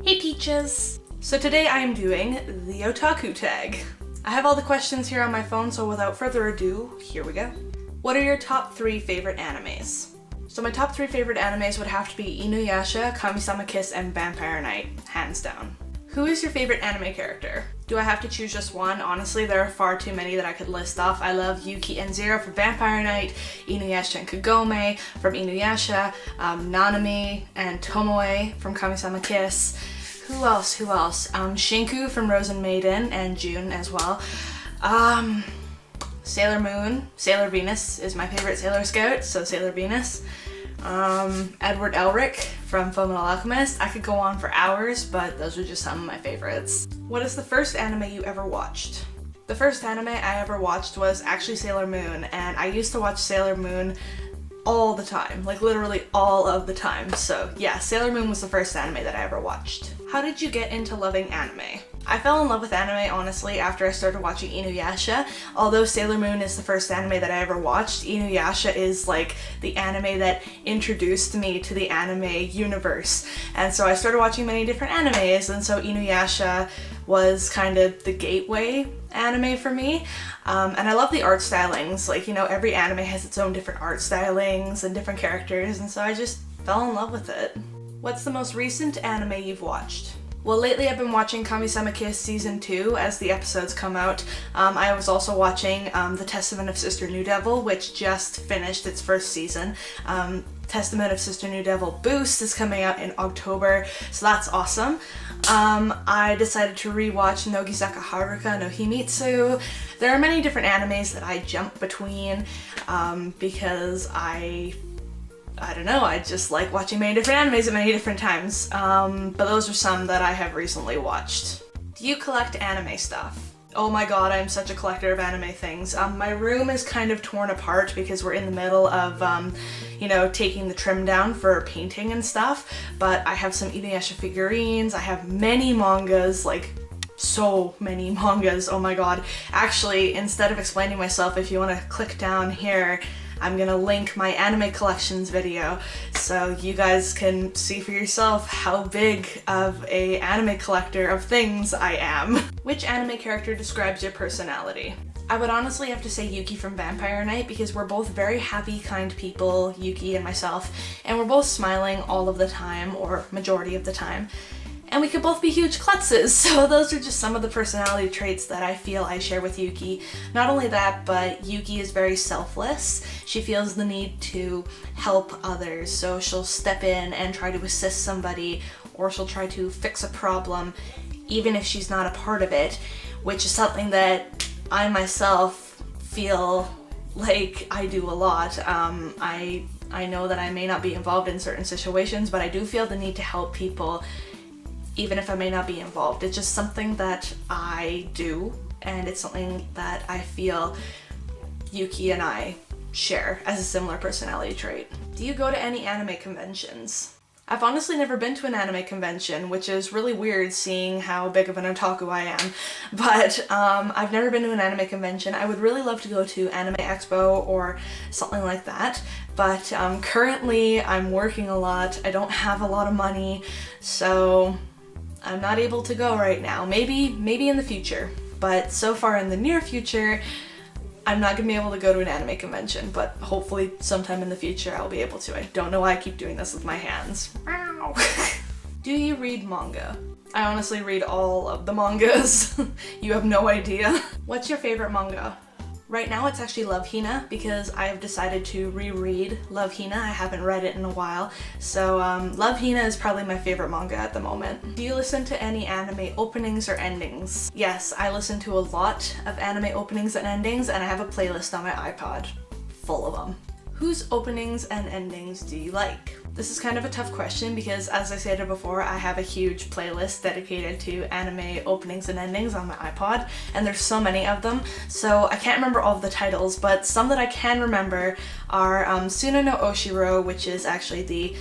Hey Peaches! So today I am doing the Otaku tag. I have all the questions here on my phone, so without further ado, here we go. What are your top 3 favorite animes? So my top 3 favorite animes would have to be Inuyasha, Kami-sama Kiss, and Vampire Knight, hands down. Who is your favorite anime character? Do I have to choose just one? Honestly, there are far too many that I could list off. I love Yuki and Zero from Vampire Knight, Inuyasha and Kagome from Inuyasha, Nanami and Tomoe from Kami-sama Kiss. Who else? Shinku from Rose Maiden and June as well. Sailor Moon, Sailor Venus is my favorite Sailor Scout, so Sailor Venus. Edward Elric from Fullmetal Alchemist. I could go on for hours, but those are just some of my favorites. What is the first anime you ever watched? The first anime I ever watched was actually Sailor Moon, and I used to watch Sailor Moon all the time, like literally all of the time. So yeah, Sailor Moon was the first anime that I ever watched. How did you get into loving anime? I fell in love with anime, honestly, after I started watching Inuyasha. Although Sailor Moon is the first anime that I ever watched, Inuyasha is like the anime that introduced me to the anime universe. And so I started watching many different animes, and so Inuyasha was kind of the gateway anime for me. And I love the art stylings. Like, you know, every anime has its own different art stylings and different characters, and so I just fell in love with it. What's the most recent anime you've watched? Well, lately I've been watching Kami-sama Kiss Season 2 as the episodes come out. I was also watching The Testament of Sister New Devil, which just finished its first season. Testament of Sister New Devil Boost is coming out in October, so that's awesome. I decided to rewatch Nogizaka Haruka no Himitsu. There are many different animes that I jump between because I don't know, I just like watching many different animes at many different times, but those are some that I have recently watched. Do you collect anime stuff? Oh my god, I'm such a collector of anime things. My room is kind of torn apart because we're in the middle of, you know, taking the trim down for painting and stuff, but I have some Inuyasha figurines, I have many mangas, like so many mangas, oh my god. Actually, instead of explaining myself, if you want to click down here, I'm gonna link my anime collections video so you guys can see for yourself how big of a anime collector of things I am. Which anime character describes your personality? I would honestly have to say Yuki from Vampire Knight because we're both very happy, kind people, Yuki and myself, and we're both smiling all of the time, or majority of the time. And we could both be huge klutzes, so those are just some of the personality traits that I feel I share with Yuki. Not only that, but Yuki is very selfless. She feels the need to help others, so she'll step in and try to assist somebody, or she'll try to fix a problem, even if she's not a part of it, which is something that I myself feel like I do a lot. I know that I may not be involved in certain situations, but I do feel the need to help people even if I may not be involved. It's just something that I do, and it's something that I feel Yuki and I share as a similar personality trait. Do you go to any anime conventions? I've honestly never been to an anime convention, which is really weird seeing how big of an otaku I am, but I've never been to an anime convention. I would really love to go to Anime Expo or something like that, but currently I'm working a lot, I don't have a lot of money, so I'm not able to go right now. Maybe in the future, but so far in the near future, I'm not gonna be able to go to an anime convention, but hopefully sometime in the future I'll be able to. I don't know why I keep doing this with my hands. Do you read manga? I honestly read all of the mangas. You have no idea. What's your favorite manga? Right now it's actually Love Hina because I've decided to reread Love Hina. I haven't read it in a while. So Love Hina is probably my favorite manga at the moment. Do you listen to any anime openings or endings? Yes, I listen to a lot of anime openings and endings, and I have a playlist on my iPod full of them. Whose openings and endings do you like? This is kind of a tough question because, as I stated before, I have a huge playlist dedicated to anime openings and endings on my iPod, and there's so many of them, so I can't remember all of the titles, but some that I can remember are Suna no Oshiro, which is actually the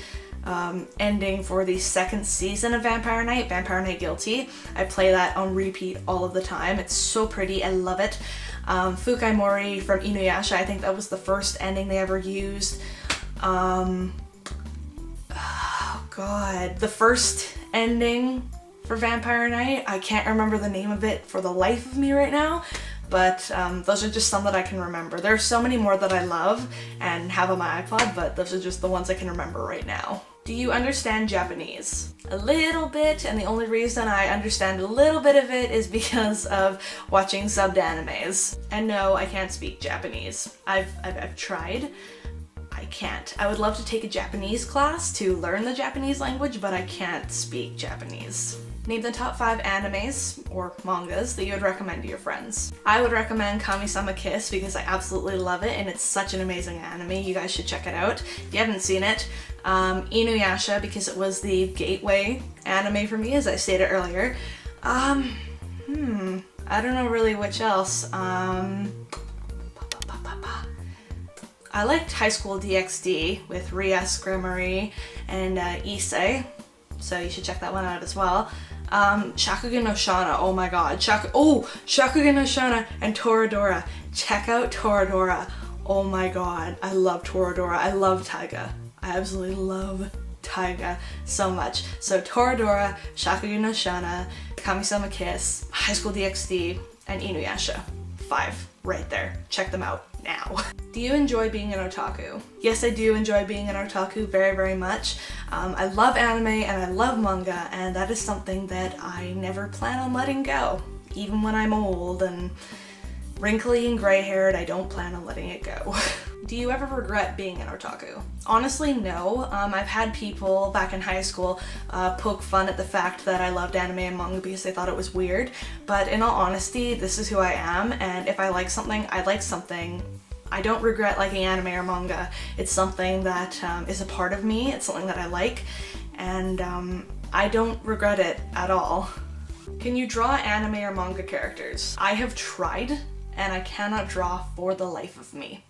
ending for the second season of Vampire Knight, Vampire Knight Guilty. I play that on repeat all of the time. It's so pretty, I love it. Fukai Mori from Inuyasha, I think that was the first ending they ever used. Oh god, the first ending for Vampire Night. I can't remember the name of it for the life of me right now, but those are just some that I can remember. There are so many more that I love and have on my iPod, but those are just the ones I can remember right now. Do you understand Japanese? A little bit, and the only reason I understand a little bit of it is because of watching subbed animes. And no, I can't speak Japanese. I've tried. I can't. I would love to take a Japanese class to learn the Japanese language, but I can't speak Japanese. Name the top 5 animes or mangas that you would recommend to your friends. I would recommend Kami-sama Kiss because I absolutely love it and it's such an amazing anime. You guys should check it out if you haven't seen it. Inuyasha because it was the gateway anime for me, as I stated earlier. I don't know really which else. I liked High School DxD with Ria Screamery and Issei, so you should check that one out as well. Shakugan no Shana, oh my god. Shakugan no Shana and Toradora. Check out Toradora. Oh my god, I love Toradora. I love Taiga. I absolutely love Taiga so much. So Toradora, Shakugan no Shana, Kami-sama Kiss, High School DxD, and Inuyasha. 5 right there. Check them out now. Do you enjoy being an otaku? Yes, I do enjoy being an otaku very, very much. I love anime and I love manga, and that is something that I never plan on letting go. Even when I'm old and wrinkly and gray-haired, I don't plan on letting it go. Do you ever regret being an otaku? Honestly, no. I've had people back in high school poke fun at the fact that I loved anime and manga because they thought it was weird, but in all honesty, this is who I am, and if I like something, I like something. I don't regret liking anime or manga. It's something that is a part of me, it's something that I like, and I don't regret it at all. Can you draw anime or manga characters? I have tried, and I cannot draw for the life of me.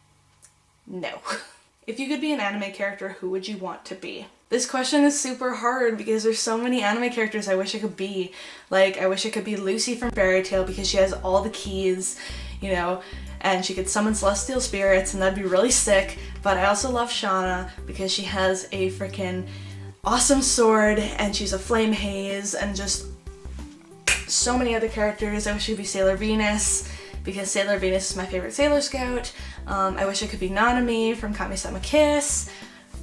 No. If you could be an anime character, who would you want to be? This question is super hard because there's so many anime characters I wish I could be. Like, I wish I could be Lucy from Fairy Tail because she has all the keys, you know, and she could summon celestial spirits and that'd be really sick. But I also love Shauna because she has a freaking awesome sword and she's a flame haze, and just so many other characters. I wish I could be Sailor Venus because Sailor Venus is my favorite Sailor Scout. I wish I could be Nanami from Kami-sama Kiss,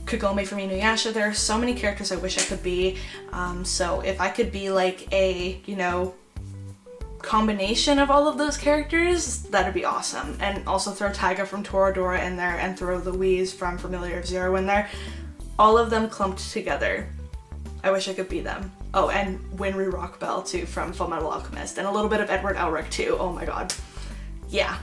Kagome from Inuyasha. There are so many characters I wish I could be. So if I could be like a, you know, combination of all of those characters, that'd be awesome. And also throw Taiga from Toradora in there and throw Louise from Familiar of Zero in there. All of them clumped together. I wish I could be them. Oh, and Winry Rockbell too from Fullmetal Alchemist, and a little bit of Edward Elric too. Oh my god. Yeah.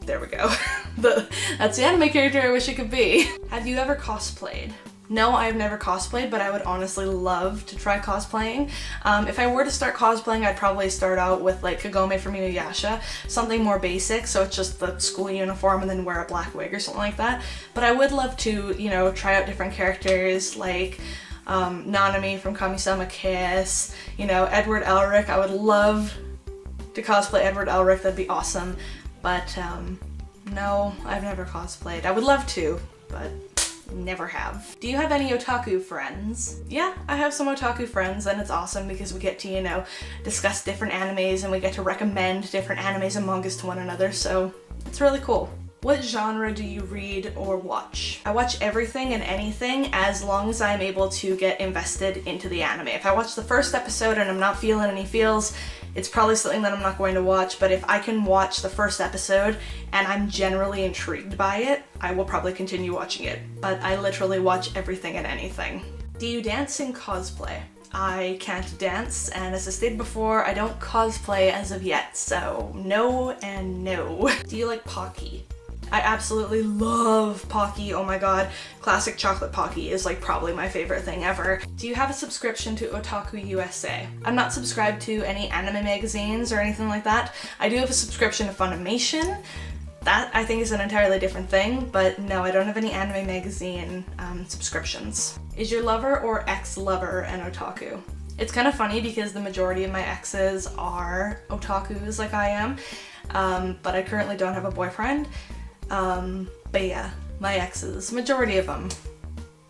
There we go. That's the anime character I wish I could be. Have you ever cosplayed? No, I've never cosplayed, but I would honestly love to try cosplaying. If I were to start cosplaying, I'd probably start out with like Kagome from Inuyasha, something more basic, so it's just the school uniform and then wear a black wig or something like that. But I would love to, you know, try out different characters like Nanami from Kami-sama Kiss, you know, Edward Elric. I would love to cosplay Edward Elric, that'd be awesome. But no, I've never cosplayed. I would love to, but never have. Do you have any otaku friends? Yeah, I have some otaku friends, and it's awesome because we get to, you know, discuss different animes and we get to recommend different animes and mangas to one another, so it's really cool. What genre do you read or watch? I watch everything and anything as long as I'm able to get invested into the anime. If I watch the first episode and I'm not feeling any feels, it's probably something that I'm not going to watch, but if I can watch the first episode and I'm generally intrigued by it, I will probably continue watching it. But I literally watch everything and anything. Do you dance in cosplay? I can't dance, and as I stated before, I don't cosplay as of yet, so no and no. Do you like Pocky? I absolutely love Pocky, oh my god. Classic chocolate Pocky is like probably my favorite thing ever. Do you have a subscription to Otaku USA? I'm not subscribed to any anime magazines or anything like that. I do have a subscription to Funimation. That I think is an entirely different thing, but no, I don't have any anime magazine subscriptions. Is your lover or ex-lover an otaku? It's kind of funny because the majority of my exes are otakus like I am, but I currently don't have a boyfriend. But yeah, my exes, majority of them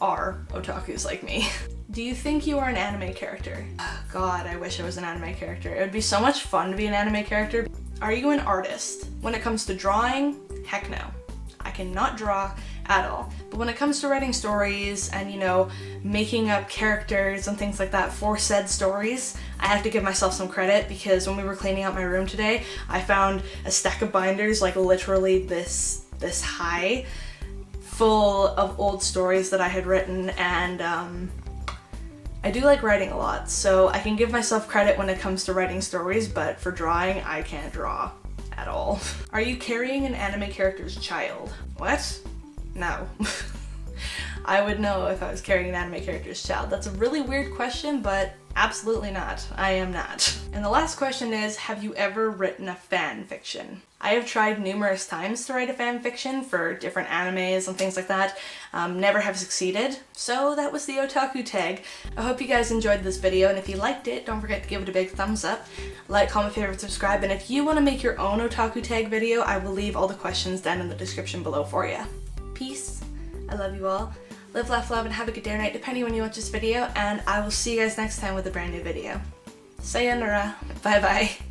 are otakus like me. Do you think you are an anime character? God, I wish I was an anime character. It would be so much fun to be an anime character. Are you an artist? When it comes to drawing, heck no. I cannot draw at all. But when it comes to writing stories and, you know, making up characters and things like that for said stories, I have to give myself some credit, because when we were cleaning out my room today, I found a stack of binders, like literally this high, full of old stories that I had written, and I do like writing a lot, so I can give myself credit when it comes to writing stories, but for drawing, I can't draw at all. Are you carrying an anime character's child? What? No. I would know if I was carrying an anime character's child. That's a really weird question, but absolutely not. I am not. And the last question is, have you ever written a fan fiction? I have tried numerous times to write a fan fiction for different animes and things like that. Never have succeeded. So that was the otaku tag. I hope you guys enjoyed this video, and if you liked it, don't forget to give it a big thumbs up. Like, comment, favorite, subscribe, and if you want to make your own otaku tag video, I will leave all the questions down in the description below for you. Peace. I love you all. Live, laugh, love, and have a good day or night, depending when you watch this video, and I will see you guys next time with a brand new video. Sayonara. Bye bye.